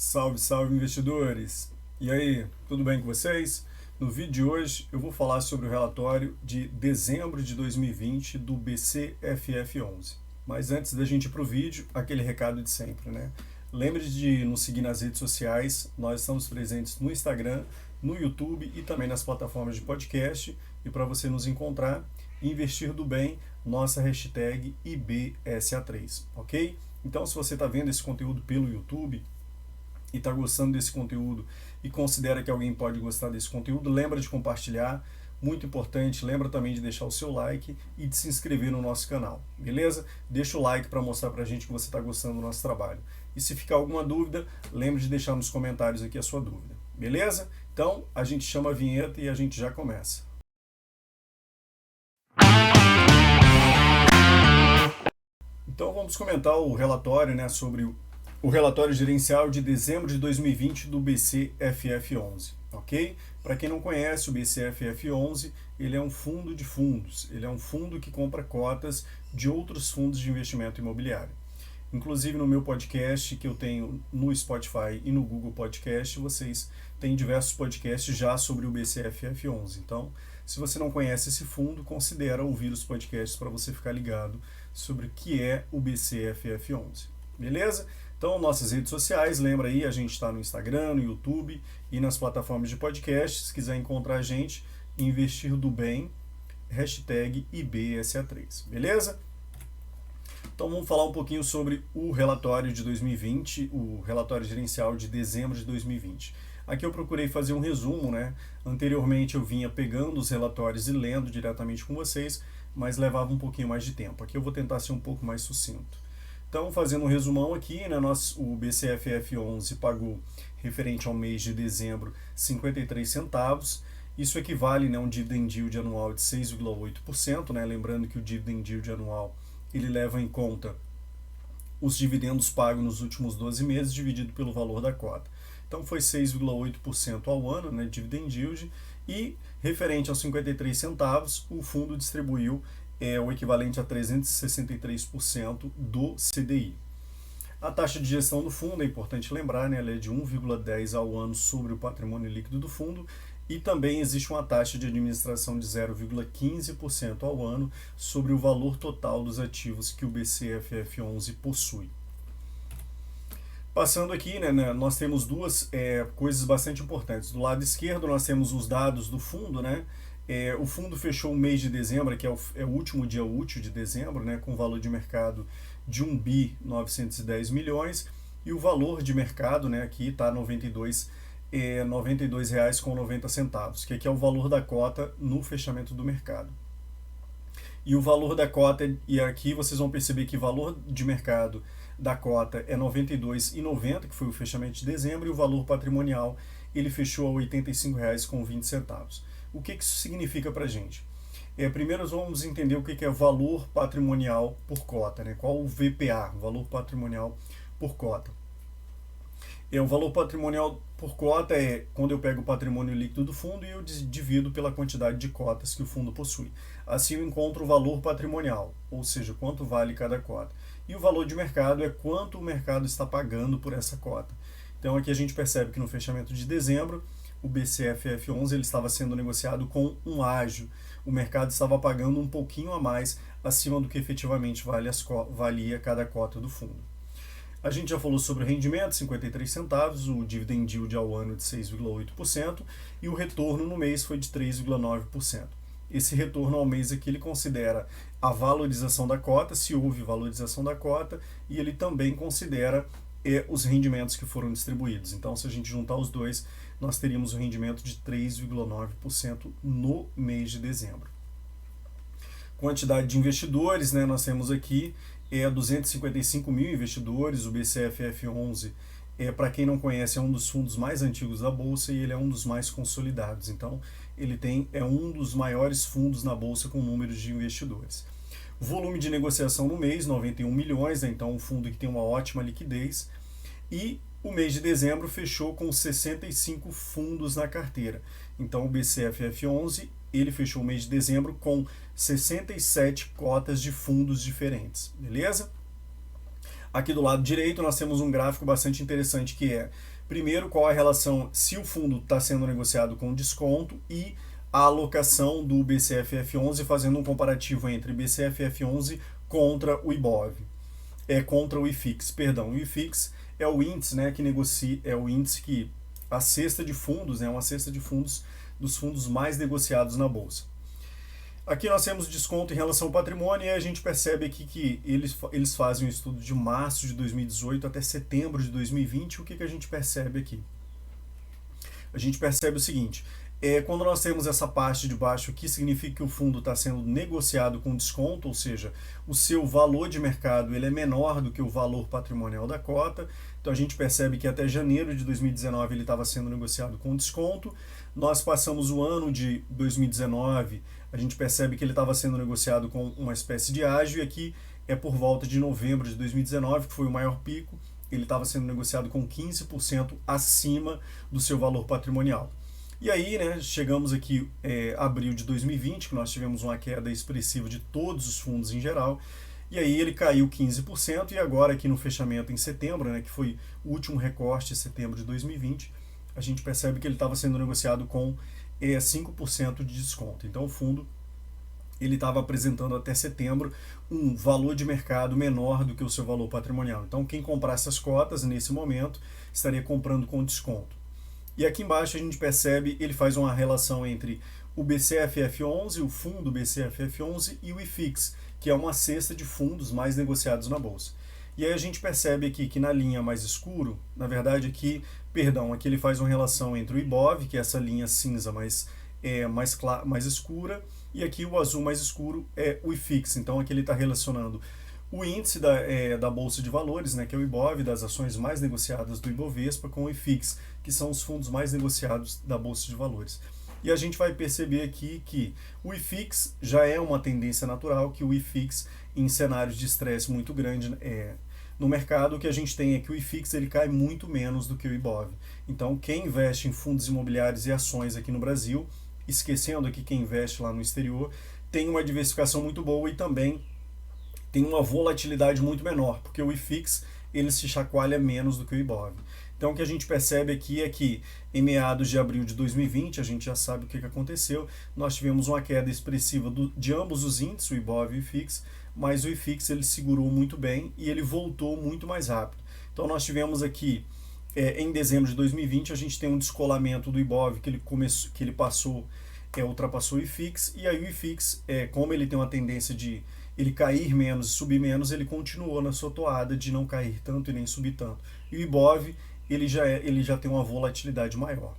Salve, salve investidores! E aí, tudo bem com vocês? No vídeo de hoje eu vou falar sobre o relatório de dezembro de 2020 do BCFF11. Mas antes da gente ir para o vídeo, aquele recado de sempre, né? Lembre de nos seguir nas redes sociais, nós estamos presentes no Instagram, no YouTube e também nas plataformas de podcast. E para você nos encontrar, investir do bem, nossa hashtag IBSA3, ok? Então, se você está vendo esse conteúdo pelo YouTube e está gostando desse conteúdo e considera que alguém pode gostar desse conteúdo, lembra de compartilhar, muito importante, lembra também de deixar o seu like e de se inscrever no nosso canal, beleza? Deixa o like para mostrar para a gente que você está gostando do nosso trabalho. E se ficar alguma dúvida, lembre de deixar nos comentários aqui a sua dúvida, beleza? Então, a gente chama a vinheta e a gente já começa. Então vamos comentar o relatório, né, sobre o relatório gerencial de dezembro de 2020 do BCFF11, ok? Para quem não conhece, o BCFF11 ele é um fundo de fundos, ele é um fundo que compra cotas de outros fundos de investimento imobiliário. Inclusive no meu podcast que eu tenho no Spotify e no Google Podcast, vocês têm diversos podcasts já sobre o BCFF11. Então, se você não conhece esse fundo, considere ouvir os podcasts para você ficar ligado sobre o que é o BCFF11. Beleza? Então, nossas redes sociais, lembra aí, a gente está no Instagram, no YouTube e nas plataformas de podcast. Se quiser encontrar a gente, investir do bem, hashtag IBSA3. Beleza? Então vamos falar um pouquinho sobre o relatório de 2020, o relatório gerencial de dezembro de 2020. Aqui eu procurei fazer um resumo, né? Anteriormente eu vinha pegando os relatórios e lendo diretamente com vocês, mas levava um pouquinho mais de tempo. Aqui eu vou tentar ser um pouco mais sucinto. Então, fazendo um resumão aqui, né, o BCFF11 pagou, referente ao mês de dezembro, 53 centavos. Isso equivale, né, a um dividend yield anual de 6,8%, né? Lembrando que o dividend yield anual ele leva em conta os dividendos pagos nos últimos 12 meses dividido pelo valor da cota. Então foi 6,8% ao ano, né, dividend yield, e referente aos 53 centavos, o fundo distribuiu o equivalente a 363% do CDI. A taxa de gestão do fundo, é importante lembrar, né, ela é de 1,10 ao ano sobre o patrimônio líquido do fundo, e também existe uma taxa de administração de 0,15% ao ano sobre o valor total dos ativos que o BCFF11 possui. Passando aqui, né, nós temos duas coisas bastante importantes. Do lado esquerdo nós temos os dados do fundo, né? O fundo fechou o mês de dezembro, que é o último dia útil de dezembro, né, com valor de mercado de 1 bi 910 milhões, e o valor de mercado, né, aqui está R$ 92,90, que aqui é o valor da cota no fechamento do mercado. E o valor da cota, e aqui vocês vão perceber que o valor de mercado da cota é R$ 92,90, que foi o fechamento de dezembro, e o valor patrimonial ele fechou a R$ 85,20. O que isso significa para a gente? Primeiro vamos entender o que é valor patrimonial por cota, né? Qual o VPA, valor patrimonial por cota. O valor patrimonial por cota é quando eu pego o patrimônio líquido do fundo e eu divido pela quantidade de cotas que o fundo possui. Assim eu encontro o valor patrimonial, ou seja, quanto vale cada cota. E o valor de mercado é quanto o mercado está pagando por essa cota. Então aqui a gente percebe que no fechamento de dezembro, o BCFF11 ele estava sendo negociado com um ágio. O mercado estava pagando um pouquinho a mais acima do que efetivamente valia cada cota do fundo. A gente já falou sobre o rendimento, 53 centavos, o dividend yield ao ano de 6,8% e o retorno no mês foi de 3,9%. Esse retorno ao mês aqui ele considera a valorização da cota, se houve valorização da cota, e ele também considera os rendimentos que foram distribuídos. Então, se a gente juntar os dois, nós teríamos um rendimento de 3,9% no mês de dezembro. Quantidade de investidores, né, nós temos aqui 255 mil investidores. O BCFF11, para quem não conhece, é um dos fundos mais antigos da Bolsa e ele é um dos mais consolidados. Então, ele é um dos maiores fundos na Bolsa com números de investidores. O volume de negociação no mês, 91 milhões, né, então um fundo que tem uma ótima liquidez. E o mês de dezembro fechou com 65 fundos na carteira. Então, o BCFF11 ele fechou o mês de dezembro com 67 cotas de fundos diferentes, beleza? Aqui do lado direito nós temos um gráfico bastante interessante que é, primeiro, qual a relação se o fundo está sendo negociado com desconto e a alocação do BCFF11, fazendo um comparativo entre BCFF11 contra o IBOV, contra o IFIX, perdão. O IFIX é o índice, né, que negocia, é o índice que a cesta de fundos, né, uma cesta de fundos dos fundos mais negociados na bolsa. Aqui nós temos desconto em relação ao patrimônio e a gente percebe aqui que eles fazem um estudo de março de 2018 até setembro de 2020. O que a gente percebe aqui? A gente percebe o seguinte, quando nós temos essa parte de baixo aqui, significa que o fundo está sendo negociado com desconto, ou seja, o seu valor de mercado ele é menor do que o valor patrimonial da cota. Então a gente percebe que até janeiro de 2019 ele estava sendo negociado com desconto. Nós passamos o ano de 2019, a gente percebe que ele estava sendo negociado com uma espécie de ágio, e aqui é por volta de novembro de 2019, que foi o maior pico, ele estava sendo negociado com 15% acima do seu valor patrimonial. E aí, né, chegamos aqui abril de 2020, que nós tivemos uma queda expressiva de todos os fundos em geral, e aí ele caiu 15%, e agora aqui no fechamento em setembro, né, que foi o último recorte, setembro de 2020, a gente percebe que ele estava sendo negociado com 5% de desconto. Então o fundo ele estava apresentando até setembro um valor de mercado menor do que o seu valor patrimonial. Então quem comprasse as cotas nesse momento estaria comprando com desconto. E aqui embaixo a gente percebe, ele faz uma relação entre o BCFF11, o fundo BCFF11 e o IFIX, que é uma cesta de fundos mais negociados na bolsa. E aí a gente percebe aqui que na linha mais escuro, na verdade aqui ele faz uma relação entre o IBOV, que é essa linha cinza mais escura, e aqui o azul mais escuro é o IFIX. Então aqui ele está relacionando o índice da Bolsa de Valores, né, que é o IBOV, das ações mais negociadas do Ibovespa, com o IFIX, que são os fundos mais negociados da Bolsa de Valores. E a gente vai perceber aqui que o IFIX já é uma tendência natural, que o IFIX, em cenários de estresse muito grande no mercado, o que a gente tem é que o IFIX ele cai muito menos do que o IBOV. Então, quem investe em fundos imobiliários e ações aqui no Brasil, esquecendo aqui quem investe lá no exterior, tem uma diversificação muito boa e também tem uma volatilidade muito menor, porque o IFIX ele se chacoalha menos do que o IBOV. Então o que a gente percebe aqui é que em meados de abril de 2020, a gente já sabe o que aconteceu, nós tivemos uma queda expressiva de ambos os índices, o IBOV e o IFIX, mas o IFIX ele segurou muito bem e ele voltou muito mais rápido. Então nós tivemos aqui, em dezembro de 2020, a gente tem um descolamento do IBOV que ele ultrapassou o IFIX, e aí o IFIX, como ele tem uma tendência de ele cair menos e subir menos, ele continuou na sua toada de não cair tanto e nem subir tanto. E o IBOV, ele já tem uma volatilidade maior.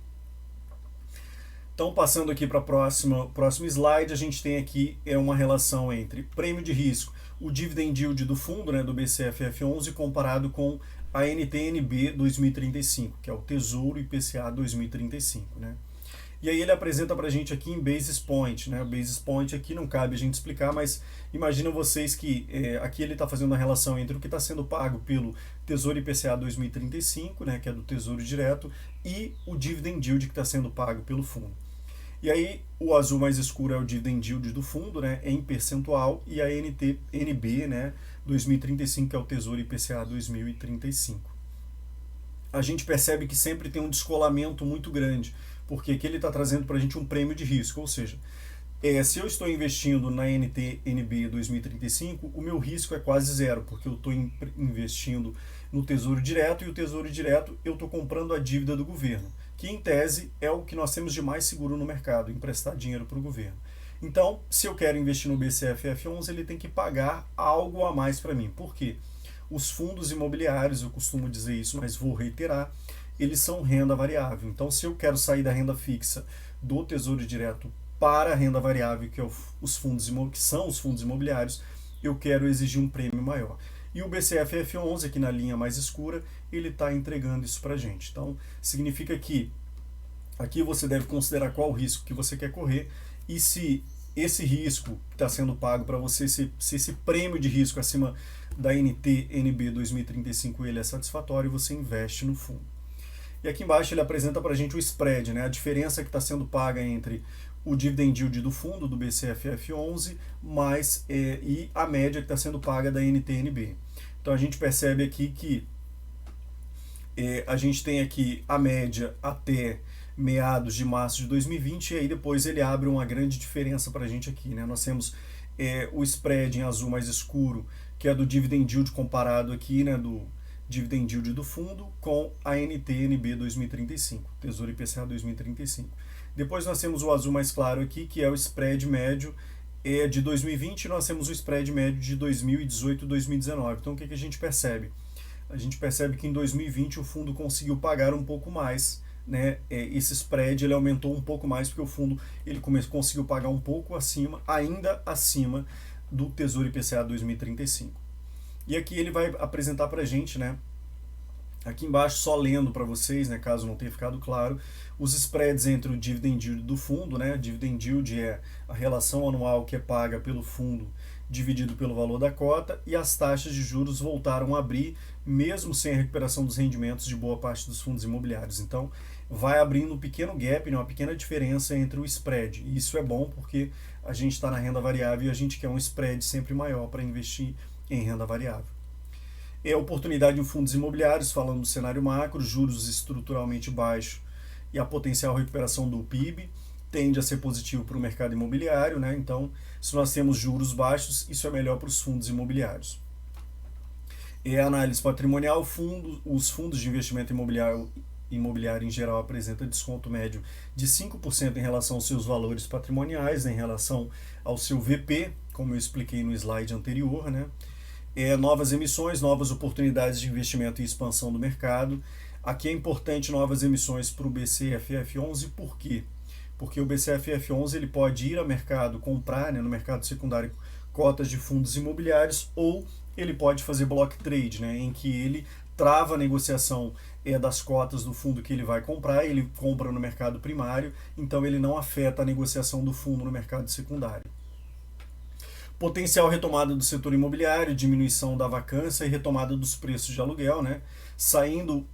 Então, passando aqui para o próximo slide, a gente tem aqui uma relação entre prêmio de risco, o dividend yield do fundo, né, do BCFF11, comparado com a NTNB 2035, que é o Tesouro IPCA 2035, né? E aí ele apresenta para a gente aqui em basis point, né? Basis point aqui não cabe a gente explicar, mas imagina vocês que aqui ele está fazendo a relação entre o que está sendo pago pelo Tesouro IPCA 2035, né, que é do Tesouro Direto, e o dividend yield que está sendo pago pelo fundo. E aí o azul mais escuro é o dividend yield do fundo, né, em percentual, e a NTNB, né, 2035, que é o Tesouro IPCA 2035. A gente percebe que sempre tem um descolamento muito grande, porque aqui ele está trazendo para a gente um prêmio de risco, ou seja, se eu estou investindo na NTNB 2035, o meu risco é quase zero, porque eu estou investindo no Tesouro Direto, e o Tesouro Direto eu estou comprando a dívida do governo, que em tese é o que nós temos de mais seguro no mercado, emprestar dinheiro para o governo. Então, se eu quero investir no BCFF11, ele tem que pagar algo a mais para mim. Por quê? Os fundos imobiliários, eu costumo dizer isso, mas vou reiterar, eles são renda variável. Então, se eu quero sair da renda fixa do Tesouro Direto para a renda variável, que são os fundos imobiliários, eu quero exigir um prêmio maior. E o BCFF11, aqui na linha mais escura, ele está entregando isso para a gente. Então, significa que aqui você deve considerar qual o risco que você quer correr, e se esse risco que está sendo pago para você, se esse prêmio de risco acima da NTNB 2035 ele é satisfatório, você investe no fundo. E aqui embaixo ele apresenta para a gente o spread, né, a diferença que está sendo paga entre o dividend yield do fundo, do BCFF11, e a média que está sendo paga da NTNB. Então a gente percebe aqui que a gente tem aqui a média até meados de março de 2020 e aí depois ele abre uma grande diferença para a gente aqui, né? Nós temos o spread em azul mais escuro, que é do dividend yield comparado aqui, né, do dividend yield do fundo com a NTNB 2035, Tesouro IPCA 2035. Depois nós temos o azul mais claro aqui, que é o spread médio de 2020, e nós temos o spread médio de 2018 e 2019. Então o que a gente percebe? A gente percebe que em 2020 o fundo conseguiu pagar um pouco mais, né? Esse spread ele aumentou um pouco mais porque o fundo ele conseguiu pagar um pouco acima, ainda acima do Tesouro IPCA 2035. E aqui ele vai apresentar para a gente, né? Aqui embaixo, só lendo para vocês, né, caso não tenha ficado claro, os spreads entre o dividend yield do fundo, né? Dividend yield é a relação anual que é paga pelo fundo dividido pelo valor da cota, e as taxas de juros voltaram a abrir, mesmo sem a recuperação dos rendimentos de boa parte dos fundos imobiliários. Então, vai abrindo um pequeno gap, né, uma pequena diferença entre o spread. E isso é bom porque a gente está na renda variável e a gente quer um spread sempre maior para investir em renda variável. É a oportunidade em fundos imobiliários, falando do cenário macro, juros estruturalmente baixos e a potencial recuperação do PIB tende a ser positivo para o mercado imobiliário, né? Então, se nós temos juros baixos, isso é melhor para os fundos imobiliários. E a análise patrimonial, os fundos de investimento imobiliário em geral apresentam desconto médio de 5% em relação aos seus valores patrimoniais, né, em relação ao seu VP, como eu expliquei no slide anterior, né? Novas emissões, novas oportunidades de investimento e expansão do mercado. Aqui é importante novas emissões para o BCFF11, por quê? Porque o BCFF11 ele pode ir ao mercado comprar, né, no mercado secundário, cotas de fundos imobiliários, ou ele pode fazer block trade, né, em que ele trava a negociação das cotas do fundo que ele vai comprar, ele compra no mercado primário, então ele não afeta a negociação do fundo no mercado secundário. Potencial retomada do setor imobiliário, diminuição da vacância e retomada dos preços de aluguel, né?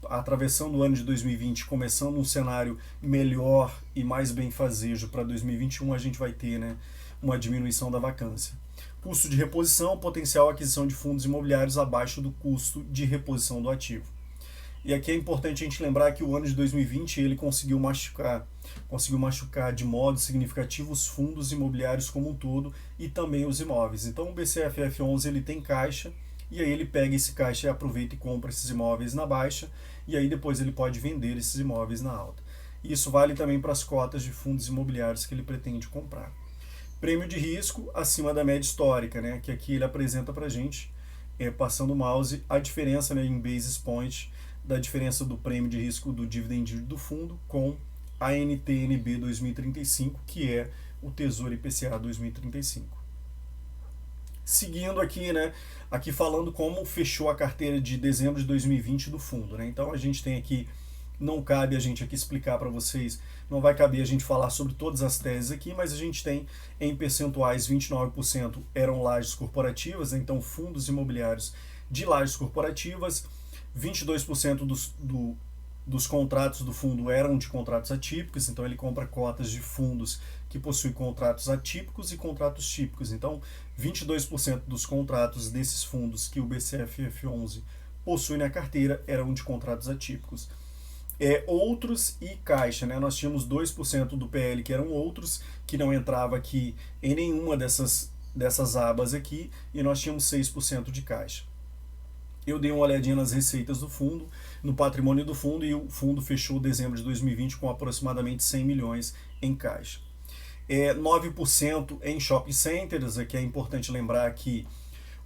Atravessando o ano de 2020, começando um cenário melhor e mais benfazejo para 2021, a gente vai ter, né, uma diminuição da vacância. Custo de reposição, potencial aquisição de fundos imobiliários abaixo do custo de reposição do ativo. E aqui é importante a gente lembrar que o ano de 2020 ele conseguiu machucar de modo significativo os fundos imobiliários como um todo e também os imóveis. Então o BCFF11 ele tem caixa, e aí ele pega esse caixa e aproveita e compra esses imóveis na baixa, e aí depois ele pode vender esses imóveis na alta. Isso vale também para as cotas de fundos imobiliários que ele pretende comprar. Prêmio de risco acima da média histórica, né, que aqui ele apresenta para a gente, passando o mouse, a diferença, né, em basis point da diferença do prêmio de risco do dividend yield do fundo com a NTNB 2035, que é o Tesouro IPCA 2035. Seguindo aqui, né, aqui falando como fechou a carteira de dezembro de 2020 do fundo, né? Então a gente tem aqui, não cabe a gente aqui explicar para vocês, não vai caber a gente falar sobre todas as teses aqui, mas a gente tem em percentuais 29% eram lajes corporativas, né? Então fundos imobiliários de lajes corporativas, 22% dos contratos do fundo eram de contratos atípicos, então ele compra cotas de fundos que possuem contratos atípicos e contratos típicos. Então, 22% dos contratos desses fundos que o BCFF11 possui na carteira eram de contratos atípicos. Outros e caixa, né? Nós tínhamos 2% do PL que eram outros, que não entrava aqui em nenhuma dessas abas aqui, e nós tínhamos 6% de caixa. Eu dei uma olhadinha nas receitas do fundo, no patrimônio do fundo, e o fundo fechou dezembro de 2020 com aproximadamente 100 milhões em caixa. 9% em shopping centers. Aqui é importante lembrar que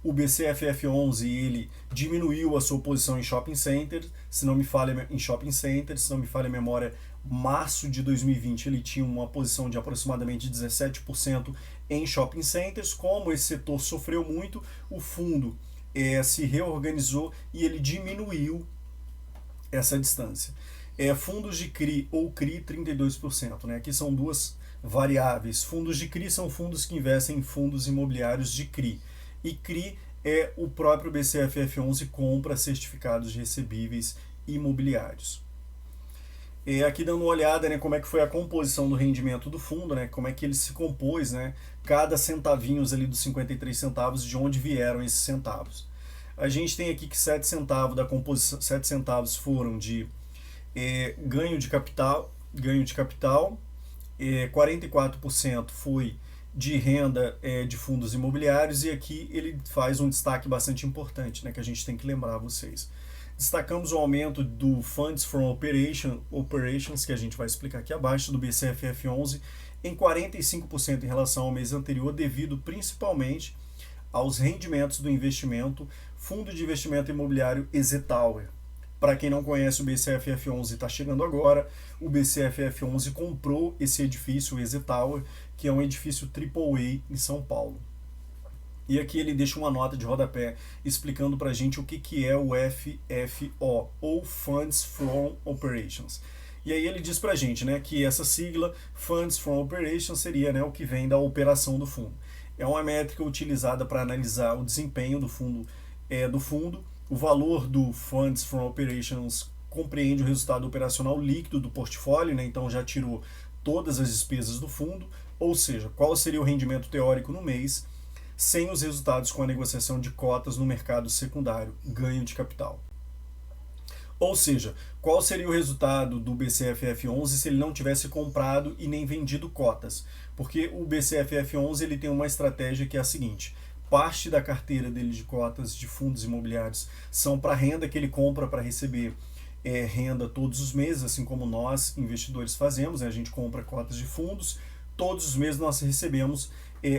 o BCFF11 ele diminuiu a sua posição em shopping centers, se não me falha a memória, março de 2020 ele tinha uma posição de aproximadamente 17% em shopping centers. Como esse setor sofreu muito, o fundo se reorganizou e ele diminuiu essa distância. Fundos de CRI ou CRI, 32%. Né? Aqui são duas variáveis. Fundos de CRI são fundos que investem em fundos imobiliários de CRI. E CRI é o próprio BCFF11 compra certificados de recebíveis imobiliários. Aqui dando uma olhada, né, como é que foi a composição do rendimento do fundo, né, como é que ele se compôs, né, cada centavinhos ali dos 53 centavos, de onde vieram esses centavos. A gente tem aqui que 7 centavos da composição, 7 centavos foram de ganho de capital, 44% foi de renda de fundos imobiliários, e aqui ele faz um destaque bastante importante, né, que a gente tem que lembrar a vocês. Destacamos o aumento do Funds from Operations, que a gente vai explicar aqui abaixo, do BCFF11, em 45% em relação ao mês anterior, devido principalmente aos rendimentos do investimento Fundo de Investimento Imobiliário EZ Tower. Para quem não conhece, o BCFF11 está chegando agora. O BCFF11 comprou esse edifício, o EZ Tower, que é um edifício AAA em São Paulo. E aqui ele deixa uma nota de rodapé explicando para a gente o que é o FFO, ou Funds from Operations. E aí ele diz para a gente, né, que essa sigla, Funds from Operations, seria, né, o que vem da operação do fundo. É uma métrica utilizada para analisar o desempenho do fundo. O valor do Funds from Operations compreende o resultado operacional líquido do portfólio, né, então já tirou todas as despesas do fundo, ou seja, qual seria o rendimento teórico no mês, sem os resultados com a negociação de cotas no mercado secundário, ganho de capital. Ou seja, qual seria o resultado do BCFF11 se ele não tivesse comprado e nem vendido cotas? Porque o BCFF11 ele tem uma estratégia que é a seguinte: parte da carteira dele de cotas de fundos imobiliários são para renda, que ele compra para receber renda todos os meses, assim como nós, investidores, fazemos, né? A gente compra cotas de fundos, todos os meses nós recebemos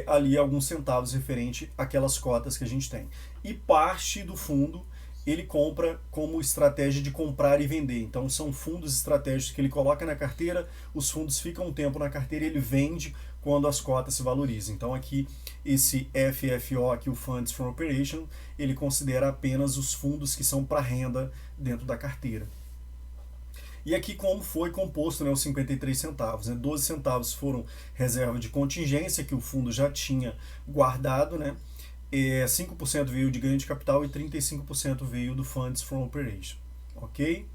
ali alguns centavos referente àquelas cotas que a gente tem. E parte do fundo ele compra como estratégia de comprar e vender. Então são fundos estratégicos que ele coloca na carteira, os fundos ficam um tempo na carteira e ele vende quando as cotas se valorizam. Então aqui esse FFO, aqui o Funds from Operation, ele considera apenas os fundos que são para renda dentro da carteira. E aqui como foi composto, né, os 53 centavos. Né? 12 centavos foram reserva de contingência, que o fundo já tinha guardado, né? 5% veio de ganho de capital e 35% veio do Funds from Operation. Ok?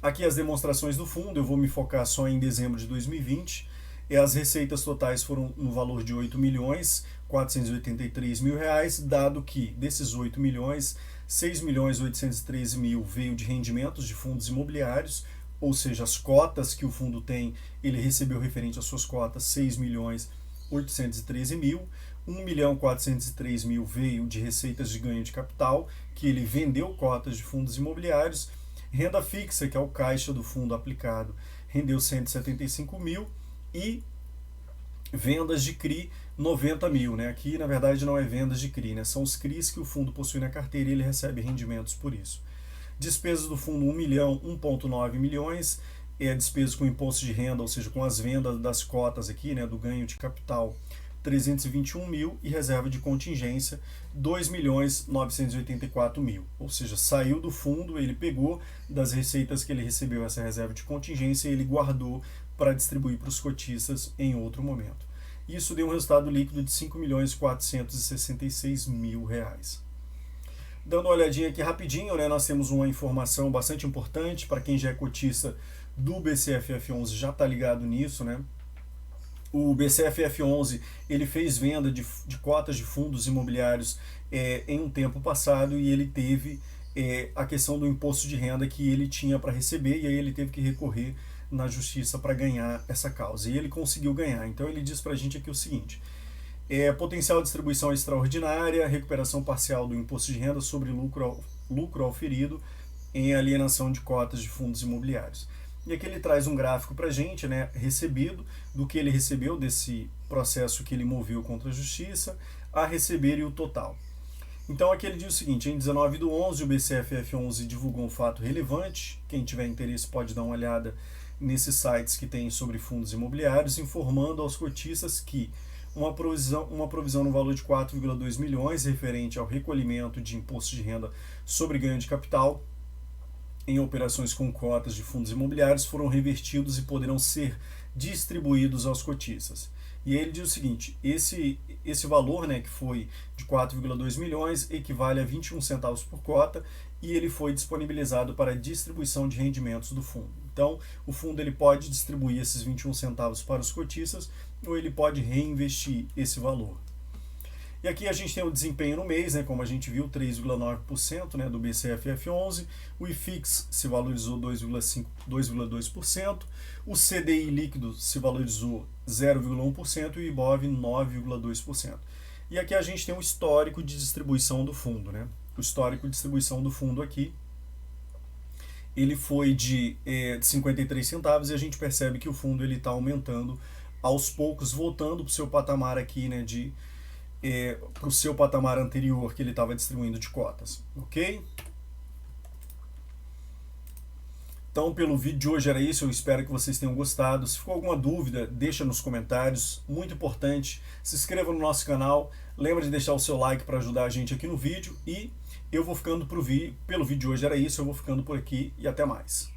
Aqui as demonstrações do fundo, eu vou me focar só em dezembro de 2020. As receitas totais foram no valor de R$ 8.483.000, dado que desses 8 milhões, 6.813.000 veio de rendimentos de fundos imobiliários, ou seja, as cotas que o fundo tem, ele recebeu referente às suas cotas 6.813.000. 1.403.000 veio de receitas de ganho de capital, que ele vendeu cotas de fundos imobiliários. Renda fixa, que é o caixa do fundo aplicado, rendeu 175.000, e vendas de CRI 90.000, né? Aqui na verdade não é vendas de CRI, né? São os CRIs que o fundo possui na carteira e ele recebe rendimentos por isso. Despesas do fundo 1.9 milhões, despesas com imposto de renda, ou seja, com as vendas das cotas aqui, né, do ganho de capital, 321.000, e reserva de contingência 2.984.000, ou seja, saiu do fundo, ele pegou das receitas que ele recebeu essa reserva de contingência e ele guardou para distribuir para os cotistas em outro momento. Isso deu um resultado líquido de R$ 5.466.000. Dando uma olhadinha aqui rapidinho, né, nós temos uma informação bastante importante para quem já é cotista do BCFF11, já está ligado nisso, né? O BCFF11 ele fez venda de cotas de fundos imobiliários em um tempo passado, e ele teve a questão do imposto de renda que ele tinha para receber, e aí ele teve que recorrer na justiça para ganhar essa causa, e ele conseguiu ganhar. Então ele diz para a gente aqui o seguinte: potencial de distribuição extraordinária, recuperação parcial do imposto de renda sobre lucro auferido em alienação de cotas de fundos imobiliários. E aqui ele traz um gráfico para a gente, né, recebido, do que ele recebeu desse processo que ele moveu contra a justiça, a receber e o total. Então aqui ele diz o seguinte: em 19/11, o BCFF11 divulgou um fato relevante. Quem tiver interesse pode dar uma olhada nesses sites que tem sobre fundos imobiliários, informando aos cotistas que uma provisão no valor de 4,2 milhões referente ao recolhimento de imposto de renda sobre ganho de capital em operações com cotas de fundos imobiliários foram revertidos e poderão ser distribuídos aos cotistas. E aí ele diz o seguinte: esse valor, né, que foi de 4,2 milhões equivale a 21 centavos por cota, e ele foi disponibilizado para distribuição de rendimentos do fundo. Então, o fundo ele pode distribuir esses 21 centavos para os cotistas, ou ele pode reinvestir esse valor. E aqui a gente tem o desempenho no mês, né, como a gente viu, 3,9%, né, do BCFF11, o IFIX se valorizou 2,2%, o CDI líquido se valorizou 0,1% e o IBOV 9,2%. E aqui a gente tem o histórico de distribuição do fundo, né? O histórico de distribuição do fundo aqui, ele foi de 53 centavos e a gente percebe que o fundo ele está aumentando aos poucos, voltando para o seu patamar aqui, né, para o seu patamar anterior que ele estava distribuindo de cotas, ok? Então, pelo vídeo de hoje era isso, eu espero que vocês tenham gostado. Se ficou alguma dúvida, deixa nos comentários, muito importante. Se inscreva no nosso canal, lembra de deixar o seu like para ajudar a gente aqui no vídeo. E eu vou ficando pelo vídeo de hoje era isso, eu vou ficando por aqui e até mais.